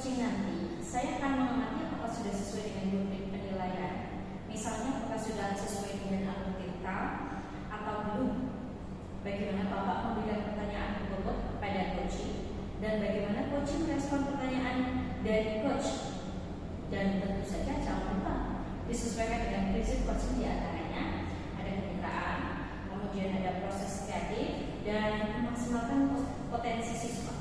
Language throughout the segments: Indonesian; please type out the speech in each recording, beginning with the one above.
coaching nanti, saya akan mengamati apakah sudah sesuai dengan rubrik penilaian. Misalnya apakah sudah sesuai dengan alur tirta atau belum. Bagaimana Bapak memberikan pertanyaan tersebut kepada coaching dan bagaimana coaching merespon pertanyaan dari coach. Dan tentu saja jangan lupa disesuaikan dengan prinsip coaching, diantaranya ada kemitraan, kemudian ada proses kreatif dan memaksimalkan potensi siswa.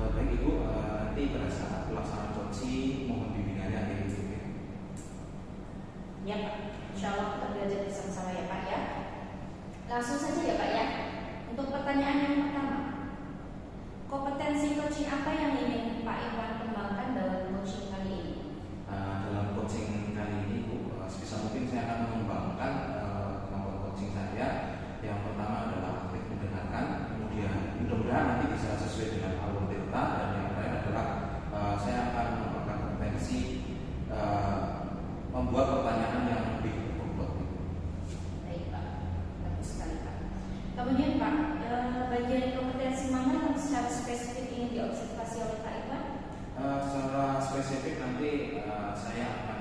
Baik Ibu, nanti pada saat pelaksanaan coaching mohon bimbingannya dari Ibu. Ya Pak, insya Allah kita belajar bersama-sama ya Pak ya. Langsung saja ya Pak ya. Untuk pertanyaan yang pertama, kompetensi coaching apa yang ingin Pak Iwan kembangkan dalam coaching kali ini? Dalam coaching kali ini Bu, sebisa mungkin saya akan mengembangkan kemampuan coaching saya. Yang pertama adalah aktif mendengarkan, kemudian mudah-mudahan nanti bisa sesuai dengan alur tirta, dan yang terakhir adalah saya akan mengembangkan kompetensi membuat pertanyaan yang lebih berbobot. Baik Pak, bagus sekali Pak. Kemudian Pak, bagian kompetensi mana yang secara spesifik ingin diobservasi oleh Pak Iwan? Secara spesifik nanti saya akan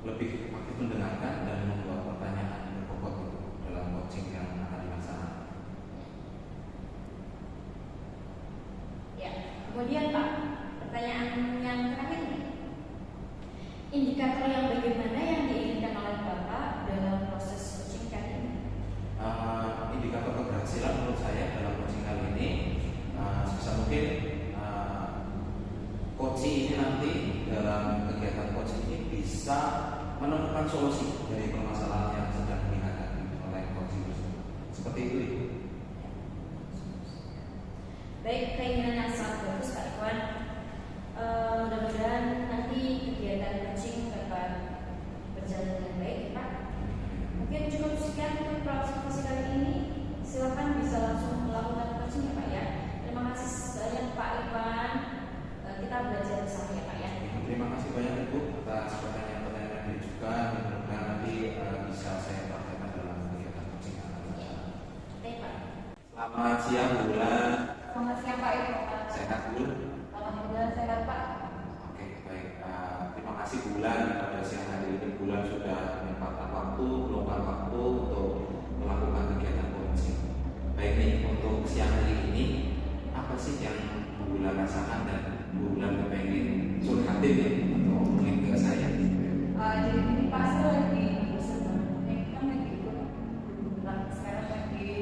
lebih aktif mendengarkan dan membuat pertanyaan yang berbobot dalam coaching yang akan dilaksanakan. Ya, kemudian Pak, pertanyaan yang terakhir nih. Indikator yang bagaimana yang diinginkan oleh Bapak dalam proses coaching kali ini? Indikator keberhasilan menurut saya dalam coaching kali ini sebisa mungkin coaching ini nanti dalam kegiatan coaching ini bisa menemukan solusi dari permasalahan yang sedang dihadapi oleh coaching tersebut. Seperti itu. Baik, keinginan yang sangat bagus Pak Iwan. Mudah-mudahan nanti kegiatan coaching dapat berjalan dengan baik Pak. Mungkin cukup sekian untuk observasi kali ini. Silakan bisa langsung melakukan coaching ya Pak ya. Terima kasih banyak Pak Iwan. Kita belajar bersama ya Pak ya. Terima kasih banyak Ibu atas pertanyaan-pertanyaan yang diajukan. Mudah-mudahan nanti bisa saya praktekkan dalam kegiatan coaching yang akan berjalan. Baik Pak. Selamat siang Bulan. Selamat siang Pak Iwan. Sehat Bul? Alhamdulillah sehat Pak. Oke, baik. Terima kasih Bulan pada siang hari ini. Bulan sudah menyempatkan waktu, meluangkan waktu untuk melakukan kegiatan coaching. Baik nih, untuk siang hari ini apa sih yang Bulan rasakan dan Bulan kepengen curhatin ya atau ngomongin ke saya? Jadi ini Pak, saya lagi bosan banget. Kan lagi ikut sekarang lagi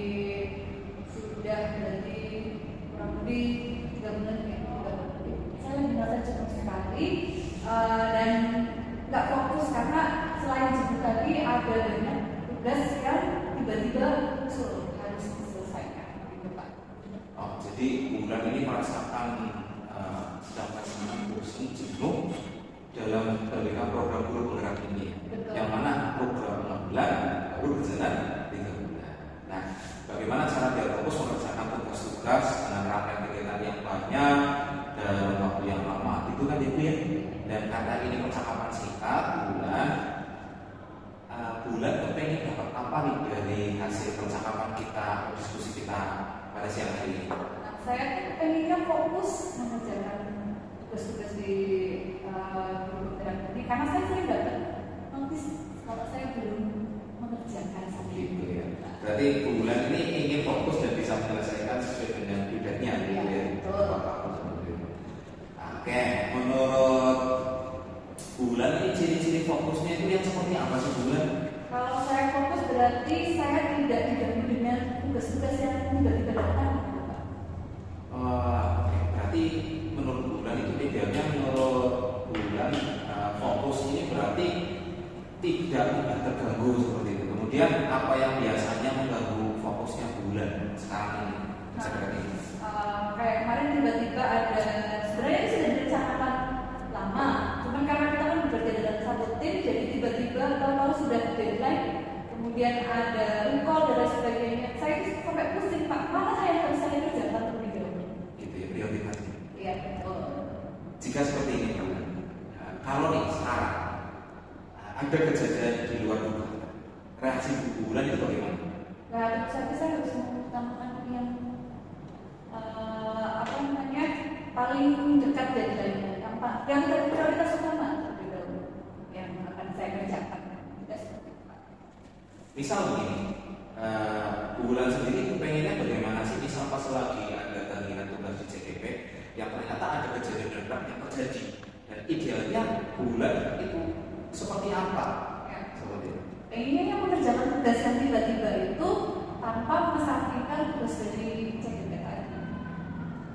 sudah berarti kurang lebih 3 bulan ya. Saya lagi merasa jenuh sekali dan nggak fokus karena selain jenuh tadi ada banyak tugas yang tiba-tiba muncul harus diselesaikan gitu Pak. Oh, jadi Bulan ini merasakan sedang bosan jenuh dalam memberikan program guru penggerak ini. Betul. Yang mana program 6 bulan baru berjalan 3 bulan. Nah, bagaimana cara dia fokus mengerjakan tugas-tugas dengan rangkaian kegiatan yang banyak dalam waktu yang lama itu kan itu ya. Dan karena ini percakapan singkat Bulan kepengen dapat apa nih dari hasil percakapan kita, diskusi kita pada siang hari ini? Nah, saya pengennya fokus mengerjakan tugas-tugas di guru penggerak ini karena saya sering dapat notis kalau saya belum mengerjakan Gitu ya. Berarti Bulan ini ingin fokus dan bisa menyelesaikan sesuai dengan bidangnya gitu ya. Betul. Oke, menurut Bulan ini ciri-ciri fokusnya itu yang seperti apa sih Bulan? Kalau saya fokus berarti saya tidak diganggu dengan tugas-tugas yang tiba-tiba datang. Oke, berarti menurut Bulan itu idealnya menurut Bulan fokus ini berarti tidak mudah terganggu seperti itu. Kemudian apa yang biasanya mengganggu fokusnya Bulan sekarang ini? Kayak kemarin tiba-tiba ada, sebenarnya ini sudah direncanakan lama, cuman karena kita kan bekerja dalam satu tim, jadi tiba-tiba tahu-tahu sudah deadline, kemudian ada recall dan lain sebagainya. Saya itu sampai pusing Pak, mana saya harus saya kerjakan terlebih dahulu. Gitu ya, prioritasnya. Iya, betul. Jika seperti ini Bulan, kalau nih sekarang ada kejadian di luar dugaan, reaksi Bulan itu bagaimana? Nah, saya harus mengutamakan yang paling dekat deadline yang prioritas utama terlebih dahulu yang akan saya kerjakan. Tidak seperti itu. Misal begini, Bu Wulan sendiri pengennya bagaimana sih? Misal pas lagi ada tagihan tugas di CDP yang ternyata ada kejadian darurat yang terjadi, dan idealnya Bu Wulan itu seperti apa? Ya. Seperti itu. Pengennya yang mengerjakan tugas yang tiba-tiba itu tanpa mengesampingkan tugas dari CDP tadi.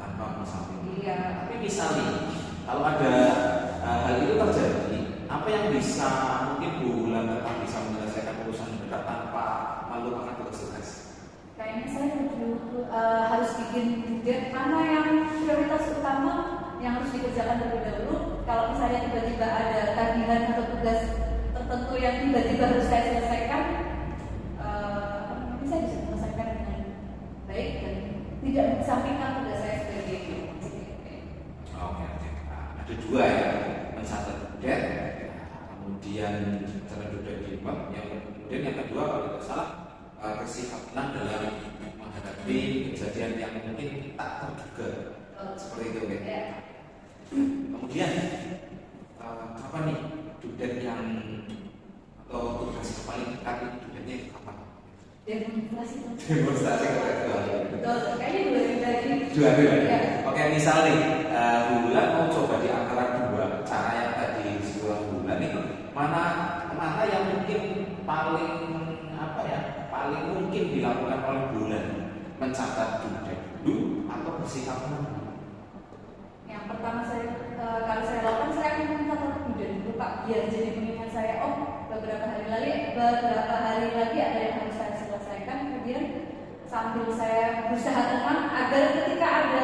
Tanpa mengesampingkan. Iya. Tapi misalnya kalau ada hal itu terjadi, apa yang bisa mungkin Bu Wulan tetap bisa menyelesaikan urusan darurat tanpa melupakan tugas-tugas? Kayaknya saya harus bikin juga mana yang prioritas utama yang harus dikerjakan terlebih dahulu. Kalau misalnya tiba-tiba ada tagihan atau tugas tertentu yang tiba-tiba harus saya selesaikan, mungkin saya bisa menyelesaikan dengan baik dan tidak mengesampingkan tugas saya sebagai Oke. Ada dua ya, mencatat dead, kemudian cara duduk di bab, yang kemudian yang kedua kalau tidak salah kesikaplan dalam menghadapi kejadian yang mungkin tak terduga, seperti itu ya. Kemudian apa nih dudet yang atau tugas yang paling dekat itu dudetnya kapan? demonstrasi. Demonstrasi kedua. Betul, kayaknya Dua. Ya. Oke, misal nih Bu Wulan mau coba di antara dua cara yang tadi disebut Bu Wulan nih, mana yang mungkin paling paling mungkin dilakukan oleh Bu Wulan, mencatat dudet dulu atau bersikap dulu? Yang pertama kalau saya lakukan, saya akan mencatat dudet dulu Pak, biar jadi pengingat saya. Beberapa hari lagi ada yang harus saya selesaikan. Kemudian sambil saya berusaha tenang agar ketika ada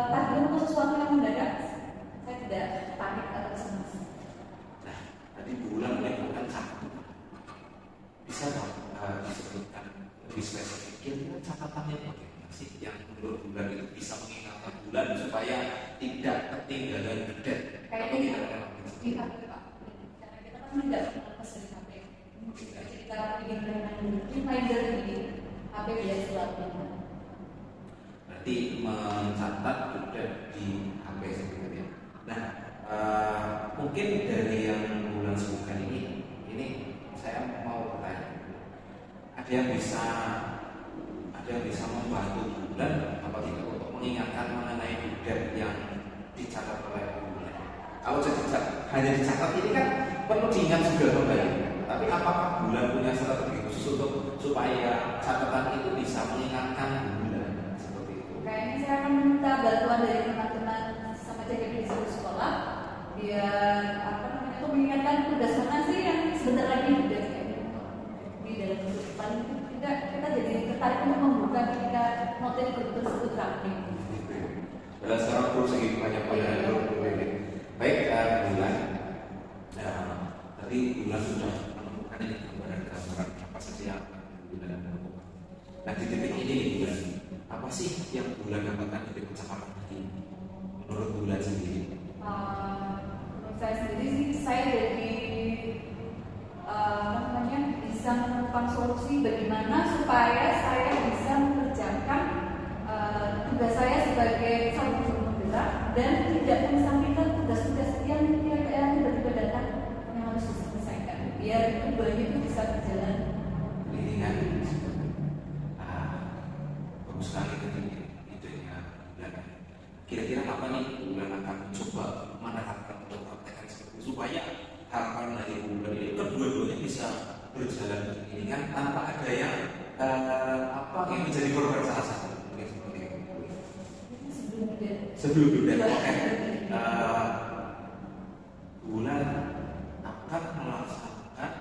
tagihan atau sesuatu yang mendadak, saya tidak panik atau cemas. Nah, tadi Bu Wulan menyebutkan satu. Bisa dong disebutkan lebih spesifik, kira-kira catatannya bagaimana sih yang menurut Bu Wulan itu bisa mengingatkan Bu Wulan supaya tidak ketinggalan dudet? Kayaknya di HP Pak, karena kita kan tidak lepas dari HP. Jadi kita bikin reminder di HP biar selalu. Berarti mencatat dudet di HP sebenarnya. Nah, mungkin dari yang Bu Wulan sebutkan ini saya mau bertanya. Ada yang bisa membantu Bu Wulan apa tidak untuk mengingatkan mengenai dudet yang dicatat oleh Bu Wulan? Kalau hanya dicatat ini kan perlu diingat juga kembali. Tapi apakah Bu Wulan punya strategi khusus untuk supaya catatan itu bisa mengingatkan Bu Wulan seperti itu? Kayaknya saya akan minta bantuan dari teman-teman sama CDP di seluruh sekolah biar mengingatkan tugas mana sih yang sebentar lagi sudah di dalam kehidupan kita jadi tertarik untuk membuka ketika materi guru tersebut rapi. Dalam sekarang terus lagi banyak baik Bu Wulan. Tadi Bu Wulan sudah menemukan ini gambaran apa saja yang Bu Wulan menemukan. Nah di titik ini Bu Wulan, apa sih yang Bu Wulan dapatkan dari percakapan ini menurut Bu Wulan sendiri? Menurut saya sendiri sih, saya jadi bisa menemukan solusi bagaimana supaya saya bisa mengerjakan tugas saya sebagai seorang guru penggerak dan tidak mengesampingkan tugas-tugas yang tiba-tiba datang yang harus diselesaikan biar keduanya itu bisa berjalan. Ini kan bagus sekali idenya. Kira-kira apa nih Bu Wulan akan mencoba menerapkan atau praktekkan seperti itu supaya harapan dari Bu Wulan ini kedua-duanya bisa berjalan ini kan tanpa ada yang yang menjadi korban salah satu. Sebelum dudet, oke. Bu Wulan akan melaksanakan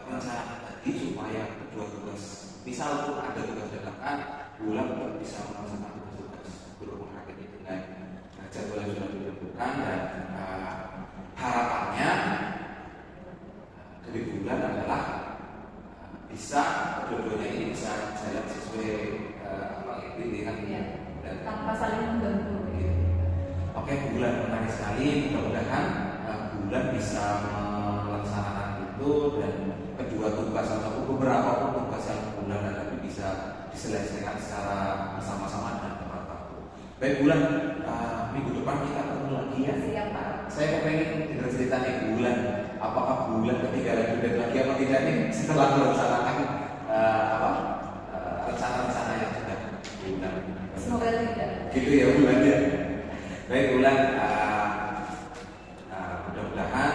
perencanaan tadi supaya kedua tugas, misal pun ada tugas dadakan, Bu Wulan bisa melaksanakan tugas-tugas berhubung itu dengan jadwal yang sudah ditentukan dan harapannya dari Bu Wulan adalah bisa kedua-duanya ini bisa jalan sesuai dengan dan tanpa saling mengganggu. Oke, Bu Wulan menarik sekali. Mudah-mudahan Bu Wulan bisa melaksanakan itu dan kedua tugas atau beberapa tugas yang Bu Wulan hadapi bisa diselesaikan secara bersama-sama dan tepat waktu. Baik Bu Wulan, minggu depan kita ketemu lagi ya. Siap Pak. Saya kepengen dengar ceritanya Bulan. Apakah Bulan ketika lanjut lagi apa tidak nih setelah merencanakan rencana-rencana yang sudah Bulan. Semoga tidak. Gitu ya Bulan ya. Baik Bulan, mudah-mudahan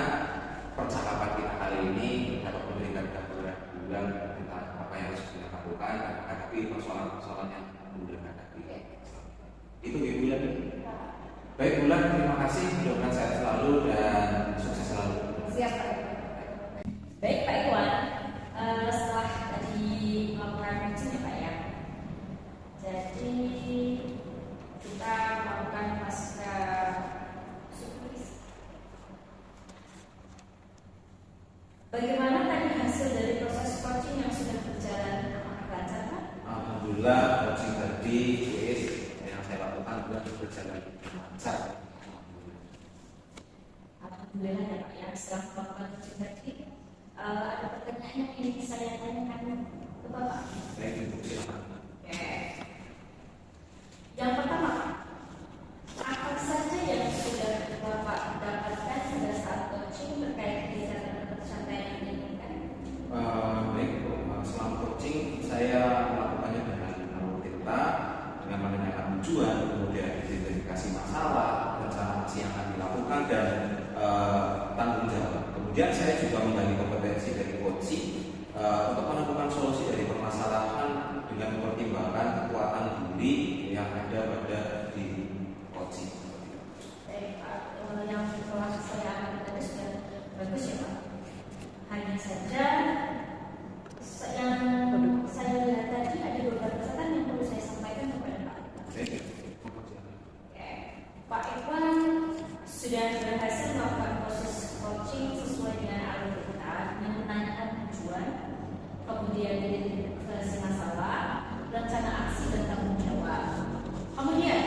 percakapan kita kali ini dapat memberikan gambaran Bulan tentang apa yang harus kita lakukan dan menghadapi persoalan-persoalan yang Bulan hadapi. Itu ya Bulan. Baik Bulan, terima kasih. Mudah-mudahan sehat selalu dan sukses selalu. Siap Pak. Baik Pak Iwan, setelah tadi melakukan coaching ya Pak ya, jadi kita melakukan pasca supervisi. Bagaimana tadi hasil dari proses coaching yang sudah berjalan? Apakah lancar Pak? Alhamdulillah, coaching tadi yang saya lakukan sudah berjalan lancar. Alhamdulillah ya Pak ya, setelah melakukan coaching tadi ada pertanyaan yang ingin saya tanyakan ke Bapak. Baik, Ibu, silakan. Oke. Yang pertama, apa saja yang sudah Bapak dapatkan pada saat coaching terkait kegiatan kepercayaan yang diinginkan? Baik, Bu. Selama coaching saya melakukannya dengan Tirta, dengan menanyakan tujuan, kemudian identifikasi masalah, rencana aksi yang akan dilakukan dan tanggung jawab. Kemudian saya juga menggali kompetensi dari coaching untuk menemukan solusi dari permasalahan dengan mempertimbangkan kekuatan diri yang ada pada diri coaching. Baik Pak, yang telah saya ambil tadi sudah bagus ya Pak. Hanya saja yang saya lihat tadi ada beberapa catatan yang perlu saya sampaikan kepada Pak. Oke. Pak Iwan sudah berhasil melakukan proses coaching sesuai dengan alur kita yang menanyakan tujuan, kemudian identifikasi masalah, rencana aksi dan tanggung jawab. Kemudian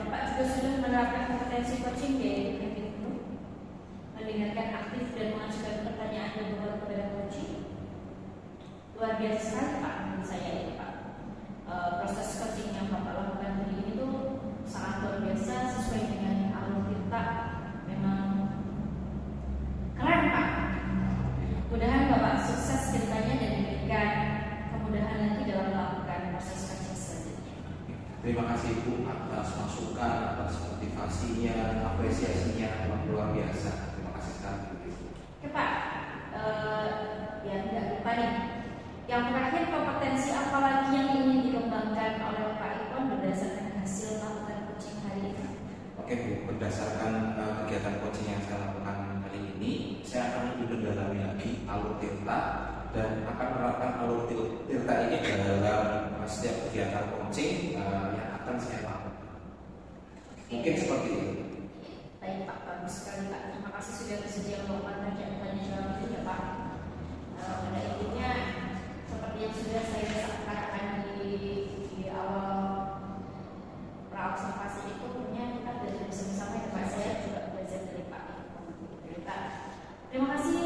Bapak juga sudah menerapkan kompetensi coaching yaitu mendengarkan aktif dan mengajukan pertanyaan yang berbau kepada coaching. Luar biasa sekali Pak menurut saya ini Pak. Proses coaching yang Bapak lakukan hari ini tuh sangat luar biasa sesuai dengan alur kita. Memang keren Pak. Mudah-mudahan Bapak sukses ceritanya dan diberikan kemudahan nanti dalam melakukan proses coaching selanjutnya. Terima kasih Ibu atas masukan, atas motivasinya, apresiasinya memang luar biasa. Terima kasih sekali Ibu. Oke Pak, ya tidak lupa nih. Yang terakhir, kompetensi apa lagi yang ingin dikembangkan oleh Pak Iwan berdasarkan hasil melakukan coaching hari ini? Oke Bu, berdasarkan kegiatan coaching yang saya lakukan kali ini, saya akan lebih mendalami lagi alur Tirta dan akan menerapkan alur Tirta ini dalam setiap kegiatan coaching yang akan saya lakukan. Mungkin seperti itu. Baik Pak, bagus sekali Pak. Terima kasih sudah bersedia melakukan tanya jawab itu ya Pak. Pada intinya seperti yang sudah saya katakan di awal praobservasi itu, punya kita belajar bersama-sama ya Pak. Saya juga belajar dari Pak. Terima kasih